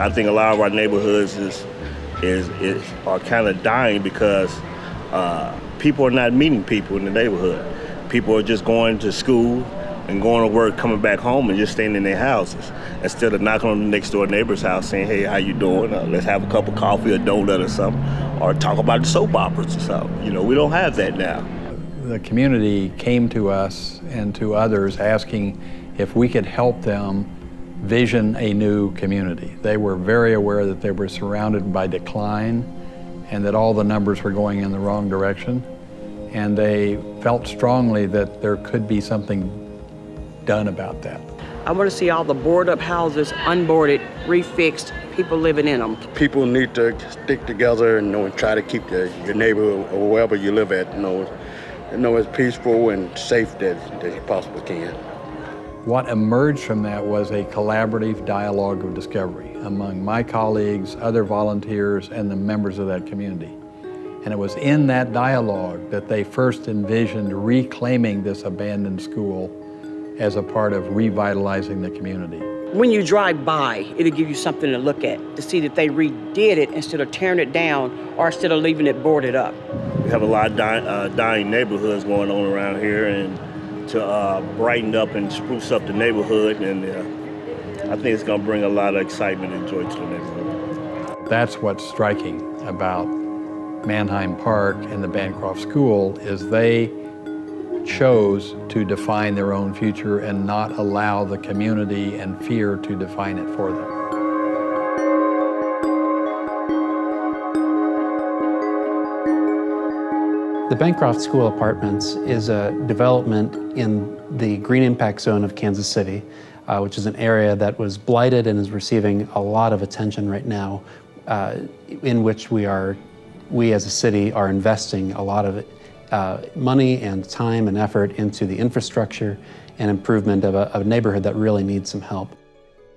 I think a lot of our neighborhoods are kind of dying because people are not meeting people in the neighborhood. People are just going to school and going to work, coming back home and just staying in their houses instead of knocking on the next door neighbor's house saying, hey, how you doing? Let's have a cup of coffee or donut or something, or talk about the soap operas or something. You know, we don't have that now. The community came to us and to others asking if we could help them vision a new community. They were very aware that they were surrounded by decline and that all the numbers were going in the wrong direction. And they felt strongly that there could be something done about that. I want to see all the boarded up houses unboarded, refixed, people living in them. People need to stick together and, and try to keep your neighborhood or wherever you live at, as peaceful and safe as you possibly can. What emerged from that was a collaborative dialogue of discovery among my colleagues, other volunteers, and the members of that community. And it was in that dialogue that they first envisioned reclaiming this abandoned school as a part of revitalizing the community. When you drive by, it'll give you something to look at, to see that they redid it instead of tearing it down or instead of leaving it boarded up. We have a lot of dying neighborhoods going on around here, and to brighten up and spruce up the neighborhood, and I think it's going to bring a lot of excitement and joy to the neighborhood. That's what's striking about Manheim Park and the Bancroft School is they chose to define their own future and not allow the community and fear to define it for them. The Bancroft School Apartments is a development in the Green Impact Zone of Kansas City, which is an area that was blighted and is receiving a lot of attention right now, in which we as a city are investing a lot of money and time and effort into the infrastructure and improvement of a neighborhood that really needs some help.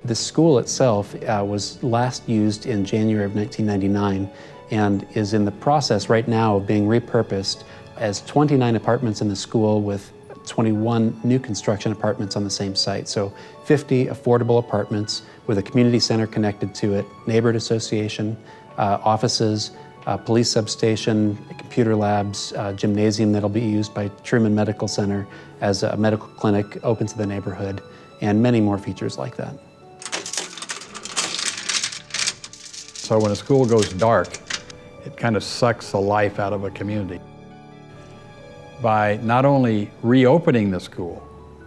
The school itself was last used in January of 1999 and is in the process right now of being repurposed as 29 apartments in the school with 21 new construction apartments on the same site. So 50 affordable apartments with a community center connected to it, neighborhood association, offices, police substation, computer labs, gymnasium that'll be used by Truman Medical Center as a medical clinic open to the neighborhood, and many more features like that. So when a school goes dark, it kind of sucks the life out of a community. By not only reopening the school,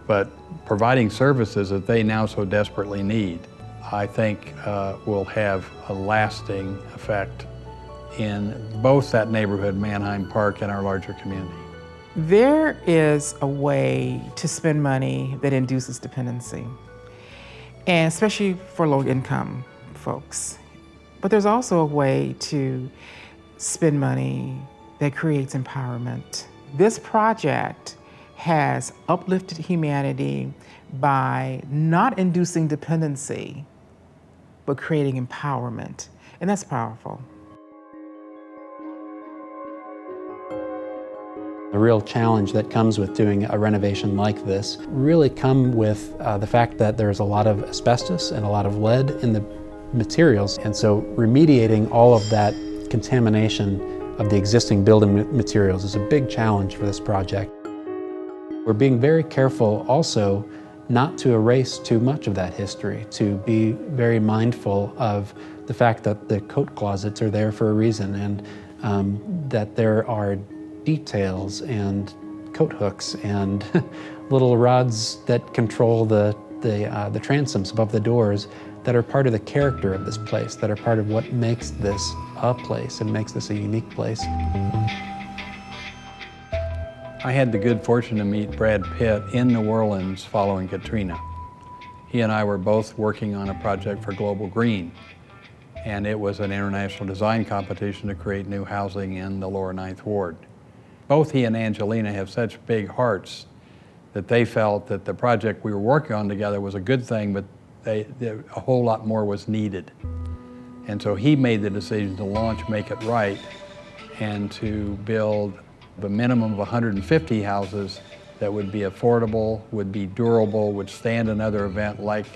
but providing services that they now so desperately need, I think will have a lasting effect in both that neighborhood, Manheim Park, and our larger community. There is a way to spend money that induces dependency, and especially for low-income folks. But there's also a way to spend money that creates empowerment. This project has uplifted humanity by not inducing dependency, but creating empowerment, and that's powerful. The real challenge that comes with doing a renovation like this really come with the fact that there's a lot of asbestos and a lot of lead in the materials, and so remediating all of that contamination of the existing building materials is a big challenge for this project. We're being very careful also not to erase too much of that history, to be very mindful of the fact that the coat closets are there for a reason, and that there are details and coat hooks and little rods that control the transoms above the doors that are part of the character of this place, that are part of what makes this a place and makes this a unique place. I had the good fortune to meet Brad Pitt in New Orleans following Katrina. He and I were both working on a project for Global Green, and it was an international design competition to create new housing in the lower Ninth Ward. Both he and Angelina have such big hearts that they felt that the project we were working on together was a good thing, but a whole lot more was needed. And so he made the decision to launch Make It Right and to build a minimum of 150 houses that would be affordable, would be durable, would stand another event like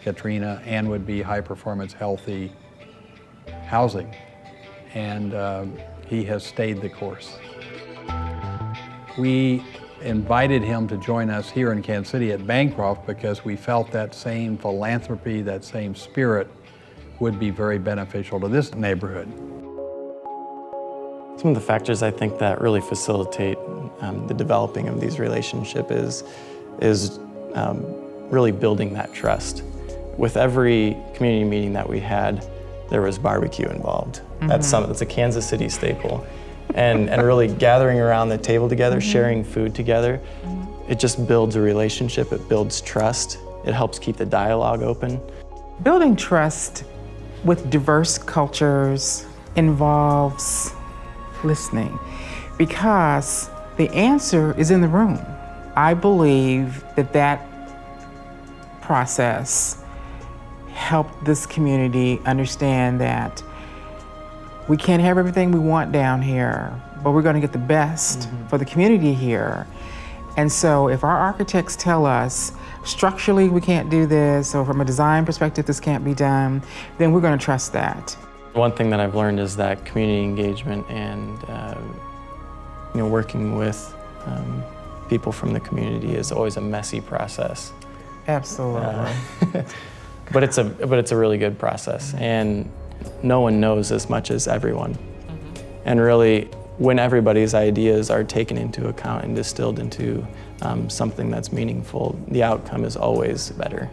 Katrina and would be high-performance, healthy housing. And he has stayed the course. We invited him to join us here in Kansas City at Bancroft because we felt that same philanthropy, that same spirit would be very beneficial to this neighborhood. Some of the factors I think that really facilitate the developing of these relationships is really building that trust. With every community meeting that we had, there was barbecue involved. That's a Kansas City staple. And really gathering around the table together, sharing food together, it just builds a relationship, it builds trust, it helps keep the dialogue open. Building trust with diverse cultures involves listening, because the answer is in the room. I believe that process helped this community understand that we can't have everything we want down here, but we're going to get the best for the community here. And so if our architects tell us structurally we can't do this, or from a design perspective this can't be done, then we're going to trust that. One thing that I've learned is that community engagement and working with people from the community is always a messy process. Absolutely. But it's a really good process, and no one knows as much as everyone. And really, when everybody's ideas are taken into account and distilled into something that's meaningful, the outcome is always better.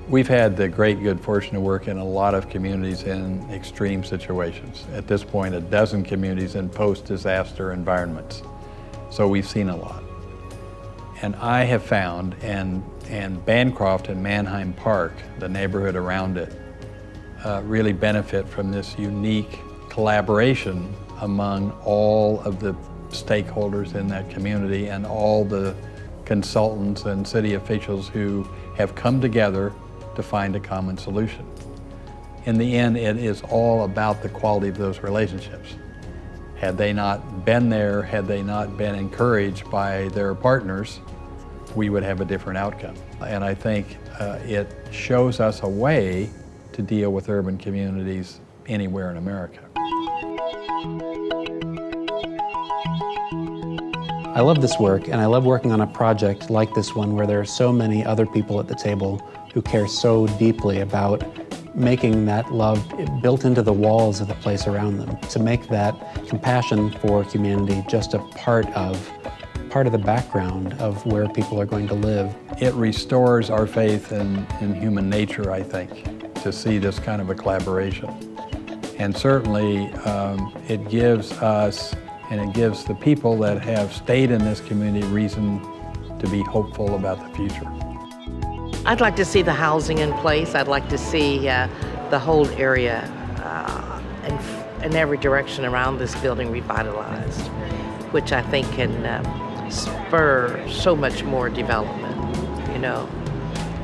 We've had the great good fortune to work in a lot of communities in extreme situations. At this point, 12 communities in post-disaster environments. So we've seen a lot. And I have found, and Bancroft and Manheim Park, the neighborhood around it, really benefit from this unique collaboration among all of the stakeholders in that community and all the consultants and city officials who have come together to find a common solution. In the end, it is all about the quality of those relationships. Had they not been there, had they not been encouraged by their partners, we would have a different outcome. And I think it shows us a way to deal with urban communities anywhere in America. I love this work, and I love working on a project like this one where there are so many other people at the table who care so deeply about making that love built into the walls of the place around them, to make that compassion for humanity just a part of the background of where people are going to live. It restores our faith in human nature, I think, to see this kind of a collaboration. And certainly it gives us, and it gives the people that have stayed in this community reason to be hopeful about the future. I'd like to see the housing in place. I'd like to see the whole area in every direction around this building revitalized, which I think can spur so much more development.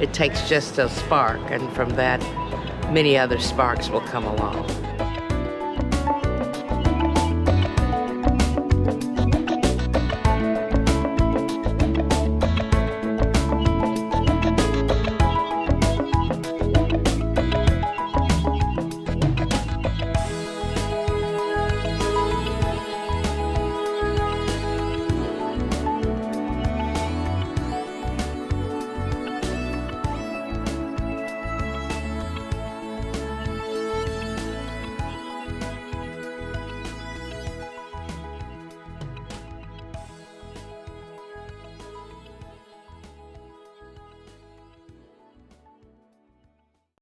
It takes just a spark, and from that, many other sparks will come along.